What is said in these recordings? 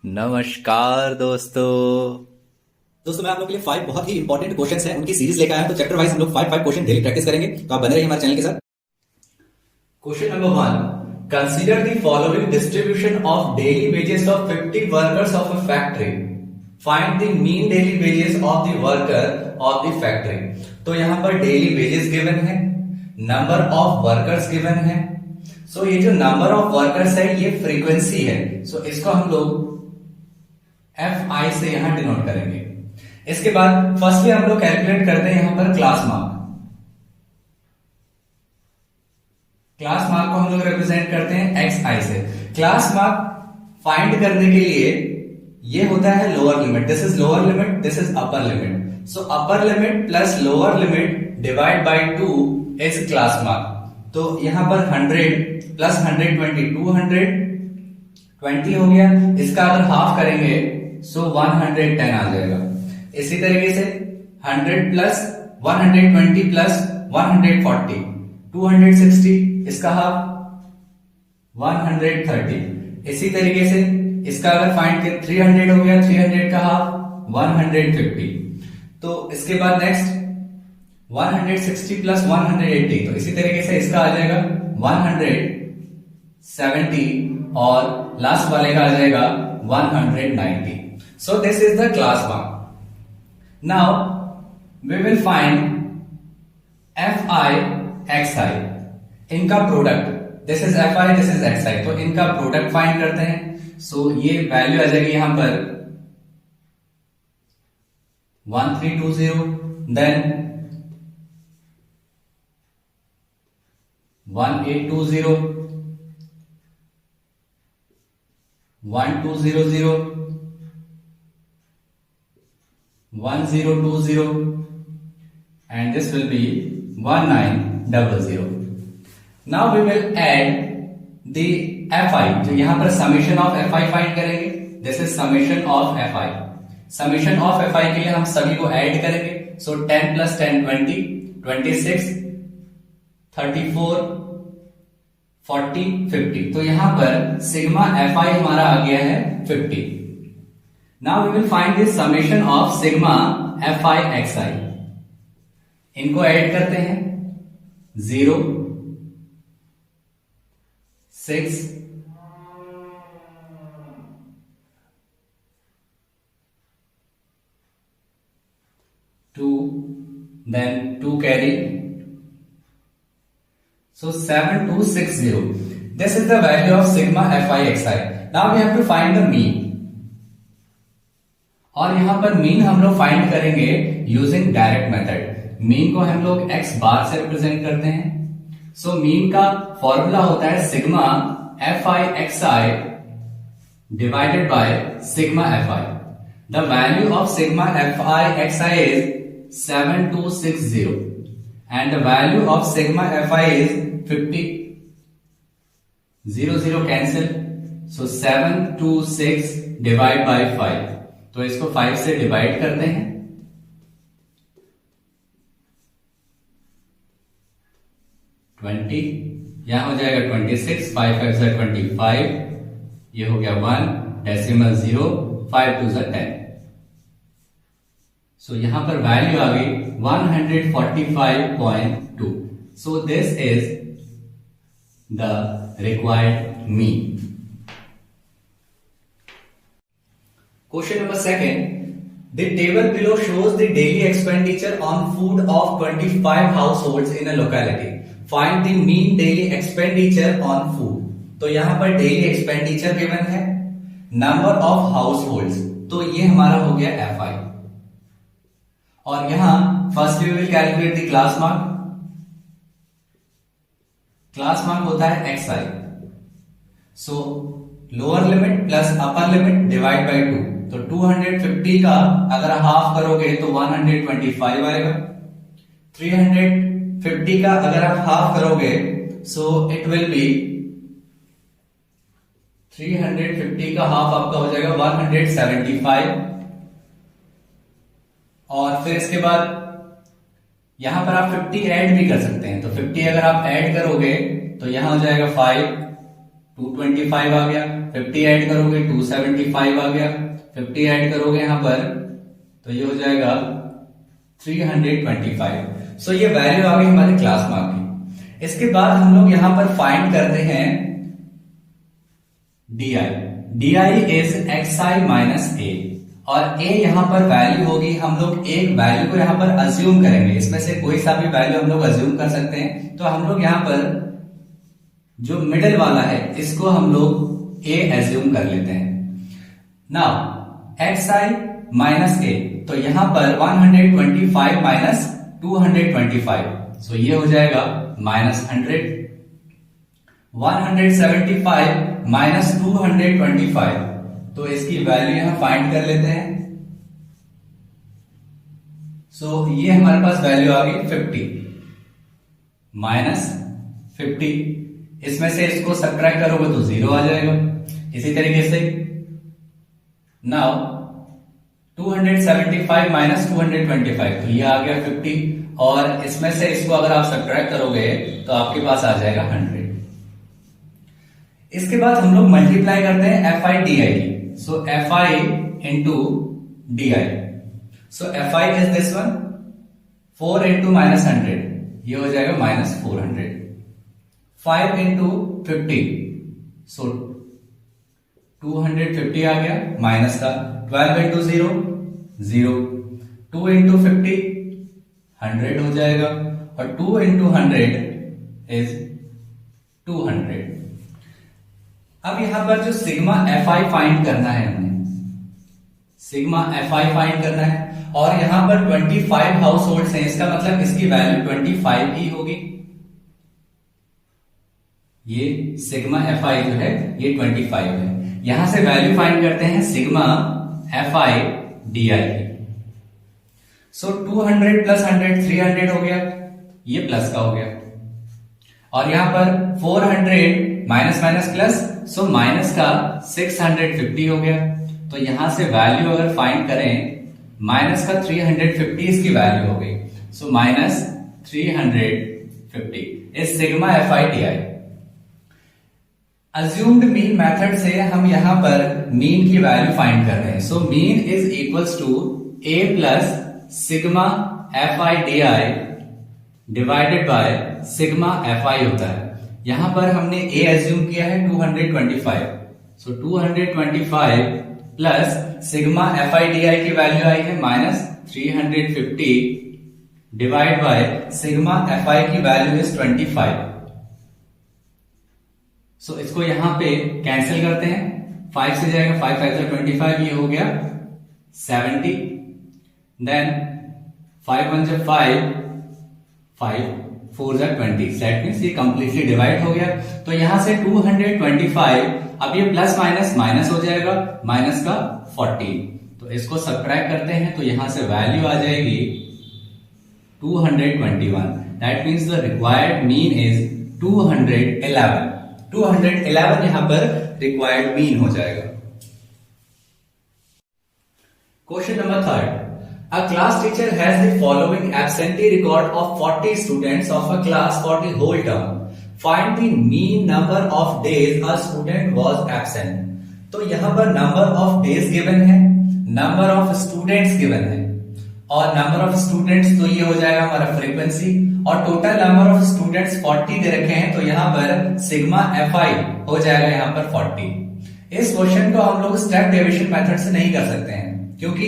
नमस्कार दोस्तों। दोस्तों मैं आप लोगों के लिए 5 बहुत ही इंपॉर्टेंट क्वेश्चंस हैं उनकी सीरीज लेकर आया हूं। तो चैप्टर वाइज हम लोग 5 क्वेश्चन डेली प्रैक्टिस करेंगे, तो आप बने रहिए हमारे चैनल के साथ। Question number one. Consider the following distribution of daily wages of 50 workers of a factory. Find the mean daily wages of the worker of the factory. तो यहां पर daily wages given है, number of workers given है. So ये जो number of workers है ये frequency है. So इसको हम लोग FI से यहां डिनोट करेंगे. इसके बाद फर्स्टली हम लोग कैलकुलेट करते हैं यहां पर क्लास मार्क. क्लास मार्क को हम लोग रिप्रेजेंट करते हैं XI से. क्लास मार्क फाइंड करने के लिए ये होता है lower limit. This is lower limit, this is upper limit. So upper limit plus lower limit divide by 2 is class mark. तो यहां पर 100 प्लस 120 220 हो गया. इसका अगर हाफ करेंगे सो 110 आ जाएगा. इसी तरीके से 100 प्लस 120 प्लस 140 260, इसका हाफ 130. इसी तरीके से इसका अगर फाइंड करें 300 हो गया, 300 का हाफ 150. तो इसके बाद नेक्स्ट 160 प्लस 180, तो इसी तरीके से इसका आ जाएगा 170 और लास्ट वाले का आ जाएगा 190. So this is the class mark. Now we will find FI XI, इनका product. This is FI, this is XI. तो इनका प्रोडक्ट फाइंड करते हैं. सो ये वैल्यू आ जाएगी यहां पर 1320, then 1820, 1200, 1020, and this will be 1900. Now we will add the FI. जो यहां पर समेशन ऑफ FI फाइंड करेंगे. This is summation of FI. Summation of FI के लिए हम सभी को ऐड करेंगे. सो 10 प्लस 10 20, 26, 34, 40, 50. तो यहां पर सिग्मा FI हमारा आ गया है 50. Now we will find the summation of sigma FI XI. इनको ऐड करते हैं. 0, 6, 2, then 2 carry. So 7260. This is the value of sigma FI XI. Now we have to find the mean. और यहां पर mean हम लोग फाइंड करेंगे using direct method. Mean को हम लोग x बार से रिप्रेजेंट करते हैं. सो मीन का फॉर्मूला होता है sigma FI XI divided by sigma FI. The value of sigma FI XI is 7260 and the value of sigma FI is 50. 0 cancel. So 726 divide by 5. तो इसको 5 से डिवाइड करते हैं. यहां हो जाएगा 26, 5 5 से 25, ये हो गया 1 डेसिमल 0, 5 2 से 10. सो यहां पर वैल्यू आ गई 145.2. सो this is the required mean. Question number second. The table below shows the daily expenditure on food of 25 households in a locality. Find the mean daily expenditure on food. तो यहां पर daily expenditure given है, number of households, तो ये हमारा हो गया FI. और यहां first we will calculate the class mark. Class mark होता है XI. So lower limit plus upper limit divide by 2. तो 250 का अगर हाफ करोगे तो 125 आएगा. 350 का अगर आप हाफ करोगे सो इट विल बी 350 का हाफ आपका हो जाएगा 175. और फिर इसके बाद यहां पर आप 50 ऐड भी कर सकते हैं. तो 50 अगर आप ऐड करोगे तो यहां हो जाएगा 5, 225 आ गया, 50 ऐड करोगे 275 आ गया, 50 ऐड करोगे यहां पर तो ये हो जाएगा 325। सो ये वैल्यू आ गई हमारे क्लास मार्क की। इसके बाद हम लोग यहां पर फाइंड करते हैं d i is x i minus a, और ए यहां पर वैल्यू होगी, हम लोग एक वैल्यू को यहां पर अज्यूम करेंगे, इसमें से कोई सा भी वैल्यू हम लोग अज्यूम कर सकते हैं। तो हम लोग यहां पर जो मिडिल वाला है इसको हम लोग ए एज्यूम कर लेते हैं। नाउ एक्स आई माइनस ए, तो यहां पर 125 माइनस 225, सो ये हो जाएगा माइनस 100। 175 माइनस 225, तो इसकी वैल्यू यहां फाइंड कर लेते हैं। सो ये हमारे पास वैल्यू आ गई 50 माइनस 50, इसमें से इसको सब्ट्रैक्ट करोगे तो 0 आ जाएगा। इसी तरीके से नाउ 275 माइनस 225, तो ये आ गया 50, और इसमें से इसको अगर आप सब्ट्रैक्ट करोगे तो आपके पास आ जाएगा 100। इसके बाद हम लोग मल्टीप्लाई करते हैं एफ आई डी आई की। So f i into d i, so f i is this one, 4 into minus 100, ये हो जाएगा माइनस 400। 5 इंटू 50, सो 250 आ गया माइनस का। 12 इंटू 0 0, 2 इंटू 50 100 हो जाएगा, और 2 इंटू 100 इज 200। अब यहां पर जो सिग्मा एफ आई फाइंड करना है, हमें सिग्मा एफ आई फाइंड करना है, और यहां पर 25 हाउस होल्ड है, इसका मतलब इसकी वैल्यू 25 ही होगी। ये सिग्मा एफ आई जो है ये 25 है। यहां से वैल्यू फाइंड करते हैं sigma F I D i की। सो 200 प्लस 100 300 हो गया, ये प्लस का हो गया, और यहां पर 400 minus minus plus, so minus का 650 हो गया। तो यहां से वैल्यू अगर फाइंड करें, माइनस का 350 इसकी वैल्यू हो गई, so minus 350 is sigma F I D I. Assumed mean method से हम यहां पर मीन की वैल्यू फाइंड कर रहे हैं। So mean is equals to A plus sigma F I D I divided by sigma F I होता है। यहां पर हमने ए एज्यूम किया है 225, सो 225 plus sigma F I D i की वैल्यू आई है minus 350 divide by sigma F आई की वैल्यू इज 25। सो इसको यहां पे कैंसिल करते हैं, 5 से जाएगा, 5 5 25, ये हो गया 70, देन 5 1 5 5 4 20, दैट मीन्स ये कंप्लीटली डिवाइड हो गया। तो यहां से 225, अब ये प्लस माइनस माइनस हो जाएगा, माइनस का 40, तो इसको सब्ट्रैक्ट करते हैं, तो यहां से वैल्यू आ जाएगी 221, that means the required mean is 211। 211 यहां पर रिक्वायर्ड मीन हो जाएगा। Question number 3, a class teacher has the following absentee record of 40 students of a class for the whole term. Find the mean number of days a student was absent. तो यहां पर number of days given है, number of students given है, और number of students तो ये हो जाएगा हमारा फ्रीक्वेंसी, और टोटल नंबर ऑफ स्टूडेंट्स 40 दे रखे हैं, तो यहां पर सिग्मा एफ आई हो जाएगा यहां पर 40। इस क्वेश्चन को हम लोग स्टेप डेविएशन मेथड से नहीं कर सकते हैं, क्योंकि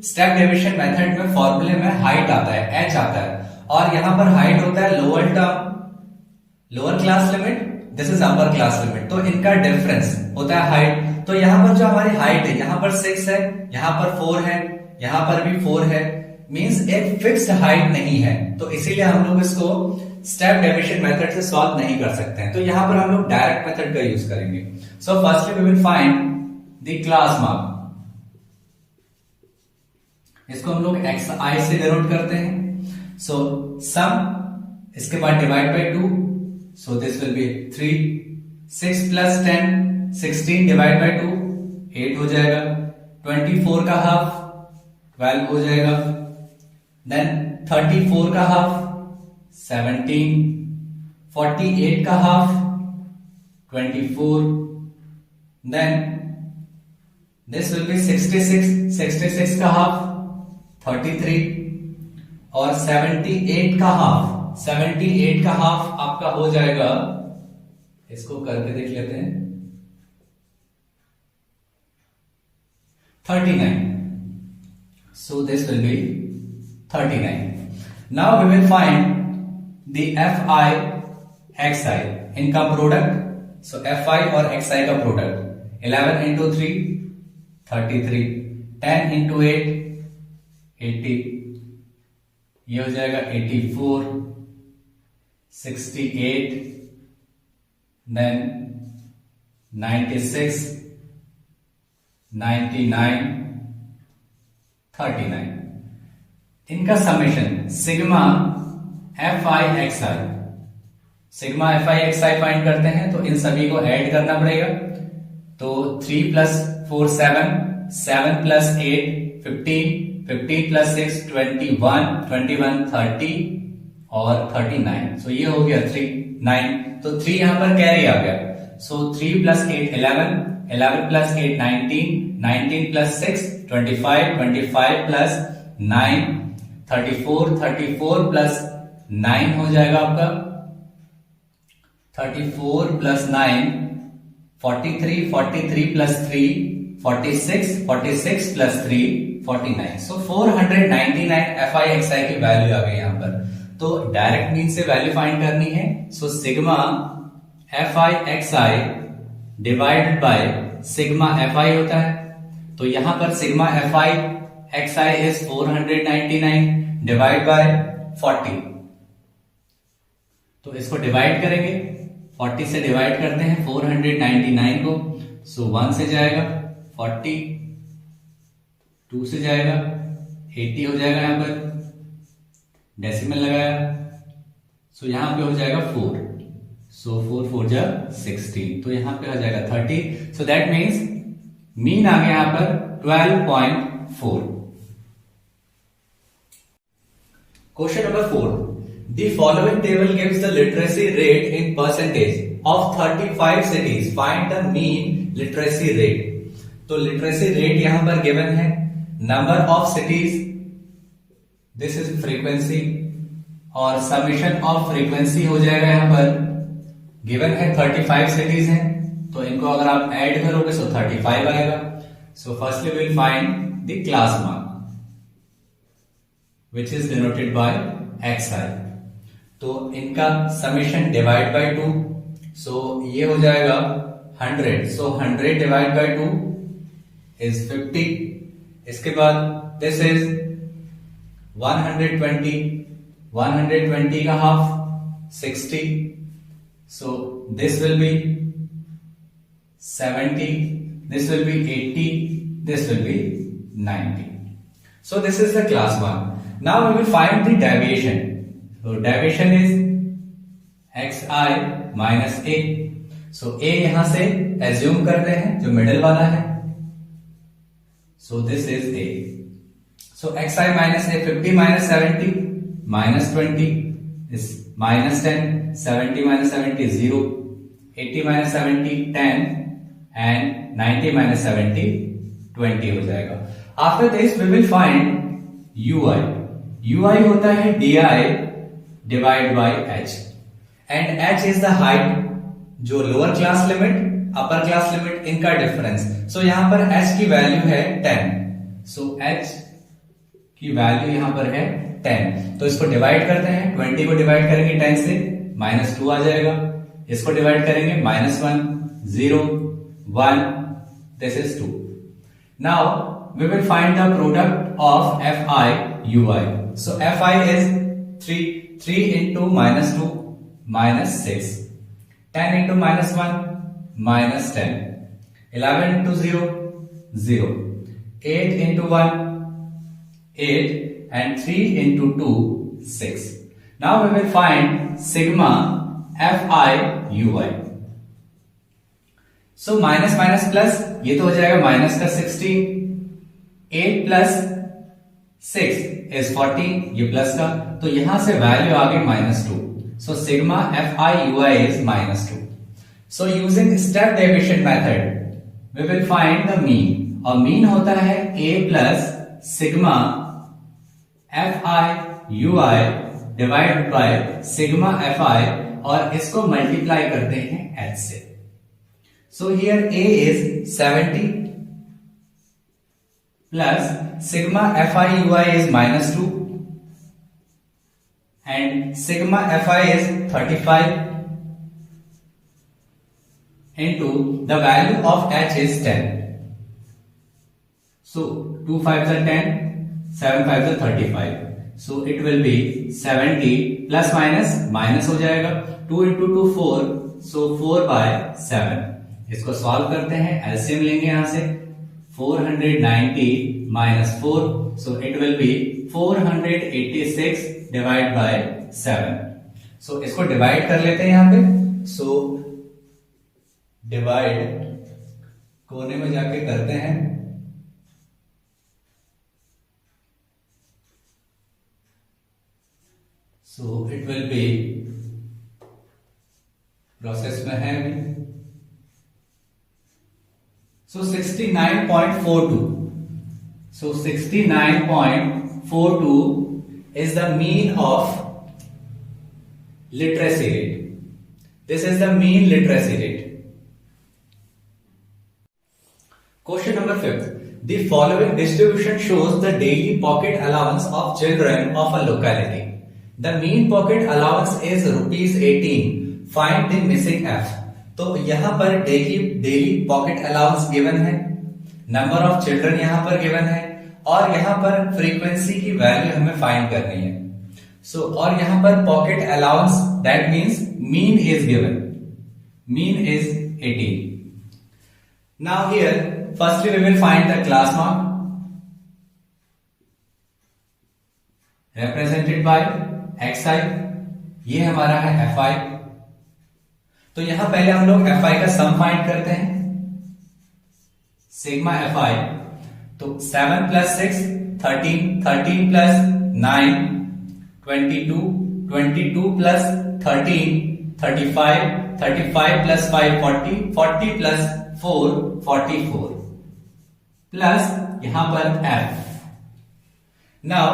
स्टेप डेविएशन मेथड में फॉर्मूले में हाइट आता है, एच आता है, और यहां पर हाइट होता है lower term, lower class limit, this is upper class limit, तो इनका डिफरेंस होता है हाइट। तो यहां पर जो हमारी हाइट है, यहां पर 6 है, यहां पर 4 है, यहां पर भी 4 है, मींस एक फिक्स्ड हाइट नहीं है, तो इसीलिए हम लोग इसको स्टेप डेविएशन मेथड से सॉल्व नहीं कर सकते हैं। तो यहां पर हम लोग डायरेक्ट मेथड का यूज करेंगे। So firstly we will find the class mark, इसको हम लोग एक्स आई से डिनोट करते हैं। सो सम, इसके बाद divide by 2, so this will B 3, 6 plus 10 16 divide by 2 8 हो जाएगा, 24 का हाफ 12 हो जाएगा, देन 34 का हाफ 17, 48 का half 24, then this will be 66 का हाफ 33 और 78 का हाफ आपका हो जाएगा, इसको करके देख लेते हैं, 39. So this will be 39. Now we will find the Fi xi, इनका प्रोडक्ट. So Fi और xi का प्रोडक्ट 11 into 3 33, 10 into 8 80, ये हो जाएगा 84, 68, then 96, 99, 39. इनका summation sigma Fi xi find करते हैं, तो इन सभी को ऐड करना पड़ेगा. तो 3 plus 4 7, 7 plus 8 15, 15 plus 6 21, 21 30 और 39. सो ये हो गया 3 9. तो 3 यहां पर कैरी आ गया. सो 3 plus 8 11, 11 plus 8 19, 19 plus 6 25, 25 plus 9 34, 34 plus 9 हो जाएगा आपका 34 plus 9 43, 43 plus 3 46, 46 plus 3 49. So 499 Fi xi की वैल्यू आ गई यहां पर. तो डायरेक्ट मीन से वैल्यू फाइंड करनी है. So sigma Fi xi divided by sigma Fi होता है. तो यहां पर sigma Fi xi is 499 divide by 40. तो इसको डिवाइड करेंगे, 40 से डिवाइड करते हैं 499 को. सो 1 से जाएगा 40, 2 से जाएगा 80 हो जाएगा, यहां पर डेसिमल लगाया. सो यहां पे हो जाएगा 4. सो 4 4 जा 16, तो यहां पे आ जाएगा 30. सो दैट मीन्स मीन आ गया यहां पर 12.4. Question number 4. The following table gives the literacy rate in percentage of 35 cities. Find the mean literacy rate. तो literacy rate यहां पर given है. Number of cities, this is frequency, और summation of frequency हो जाएगा यहां पर. given है 35 cities हैं, तो इनको अगर आप ऐड करोगे तो 35 आएगा. So firstly we will find the class mark, which is denoted by xi. तो इनका समेशन डिवाइड बाय 2. सो ये हो जाएगा 100. So 100 divide by 2 is 50. इसके बाद दिस इज 120. 120 का half 60. So this will be 70. This will be 80. This will be 90. So this is the class mark. Now we will find the deviation. तो deviation is xi minus a. So a यहां से assume करते हैं जो middle वाला है. So this is a. So xi minus a, 50 minus 70 minus 20 is minus 10. 70 minus 70 0. 80 minus 70 10 and 90 minus 70 20 हो जाएगा. After this we will find ui. ui होता है di divide by h, and h is the height, जो lower class limit upper class limit इनका difference. So यहां पर h की value है 10. सो h की वैल्यू यहां पर है 10. तो इसको डिवाइड करते हैं. 20 को डिवाइड करेंगे 10 से -2 आ जाएगा. इसको डिवाइड करेंगे -1 0 1, this is 2. Now we will find the product of Fi ui. So Fi is 3 into -2 -6, 10 into -1 -10, 11 into 0 0, 8 into 1 8, and 3 into 2 6. Now we will find sigma Fi ui. So minus minus plus, ये तो हो जाएगा minus का 16. 8 plus 6 is 14, ये plus का, तो यहां से वैल्यू आ गई -2. So sigma Fi ui is -2. So using step deviation method, we will find the mean. और मीन होता है a plus sigma fi ui divide by sigma fi, और इसको मल्टीप्लाई करते हैं h से. So here a is 70 plus sigma fi ui is -2 and sigma fi is 35 into the value of h is 10. So 2 5s are 10, 7 5s are 35. So it will be 70 plus minus हो जाएगा. 2 into 2 4, so 4 by 7. इसको solve करते हैं, LCM लेंगे यहां से. 490 minus 4, so it will be 486 divide by 7. So इसको divide कर लेते हैं यहां पे. So डिवाइड कोने में जाके करते हैं. So it will be, process में है अभी. So 69.42. So 69.42 is the mean of literacy rate. This is the mean literacy rate. Question number 5. The following distribution shows the daily pocket allowance of children of a locality. The mean pocket allowance is ₹18. Find the missing F. तो यहां पर daily pocket allowance given है, number of children यहां पर given है, और यहां पर फ्रीक्वेंसी की वैल्यू हमें फाइंड करनी है. सो और यहां पर pocket allowance, that means mean is given. Mean is 18. Now here firstly we will find the class mark represented by xi. ये हमारा है fi. तो यहां पहले हम लोग fi का सम फाइंड करते हैं. सिग्मा fi, तो 7 plus 6 13, 13 plus 9 22, 22 plus 13 35, 35 plus 5 40, 40 plus 4 44 plus यहां पर f. Now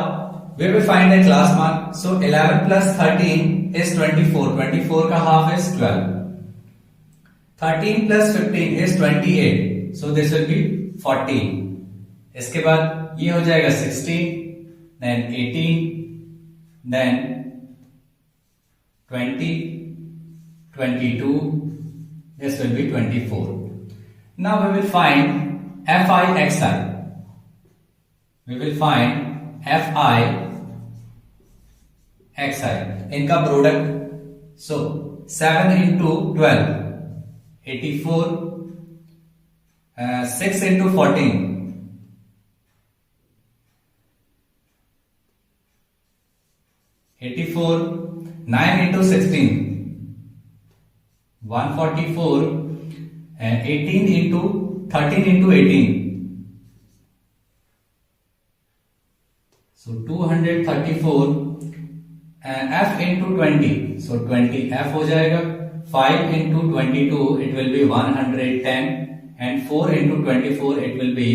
we will find the class mark. So 11 plus 13 is 24. 24 का half is 12. 13 plus 15 is 28. So this will be 14. इसके बाद ये हो जाएगा 16, then 18, then 20, 22. This will be 24. Now we will find fi xi. We will find fi xi, इनका product. सो 7 into 12 84, 6 into 14 84, 9 into 16 144, 18 into 13 into 18, so 234, f into 20, so 20 f हो जाएगा. 5 into 22 it will be 110, and 4 into 24 it will be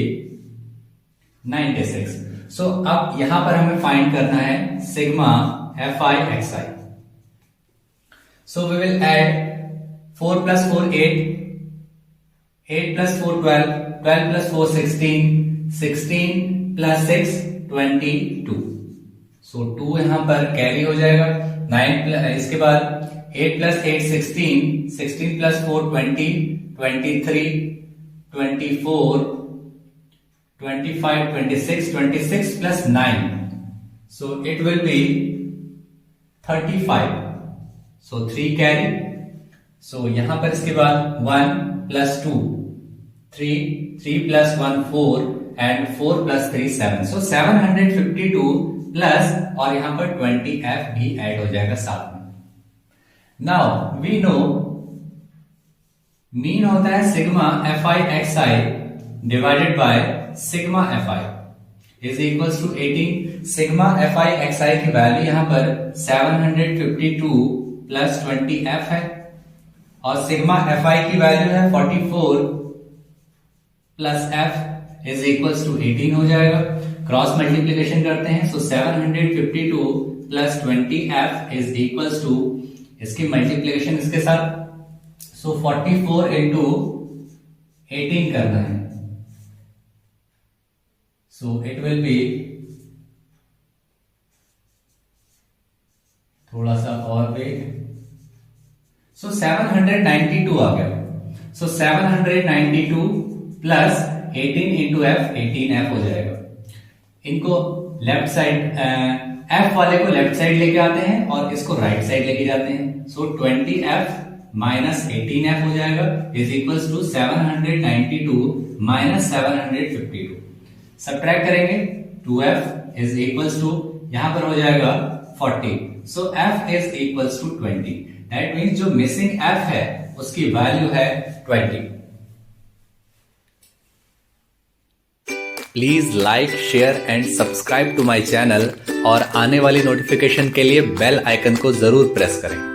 96. so अब यहां पर हमें find करना है sigma fi xi. so we will add 4 plus 4 8, 8 plus 4 12, 12 plus 4 16, 16 plus 6 22. सो 2 यहां पर कैरी हो जाएगा. 9 इसके बाद 8 plus 8 16, 16 plus 4 20, 23, 24, 25, 26, 26 plus 9. So it will be 35. So 3 carry. So यहां पर इसके बाद 1 plus 2 3, 3 plus 1 4, and 4 plus 3 7. So 752 plus और यहां पर 20f भी ऐड हो जाएगा साथ में. नाउ वी नो मीन होता है sigma fi xi divided by sigma fi is equals to 18. Sigma fi xi की वैल्यू यहां पर 752 प्लस 20f है, और सिग्मा fi की वैल्यू है 44 plus f is equals to 18 हो जाएगा। क्रॉस मल्टीप्लीकेशन करते हैं, so 752 plus 20f is equals to, इसकी मल्टीप्लीकेशन इसके साथ, सो 44 इंटू 18 करना है, सो इट विल बी, थोड़ा सा और वेट, सो 792 आ गया। सो 792 प्लस 18 इंटू एफ, 18f हो जाएगा। इनको लेफ्ट साइड, f वाले को लेफ्ट साइड लेके आते हैं और इसको राइट साइड लेके जाते हैं, सो 20f माइनस 18f हो जाएगा is equals to 792 minus 752। Subtract करेंगे, 2f इज इक्वल्स टू, यहां पर हो जाएगा 40, so f is equals to 20। That means जो मिसिंग f है उसकी वैल्यू है 20। Please like, share and subscribe to my channel और आने वाली नोटिफिकेशन के लिए बेल आइकन को जरूर प्रेस करें।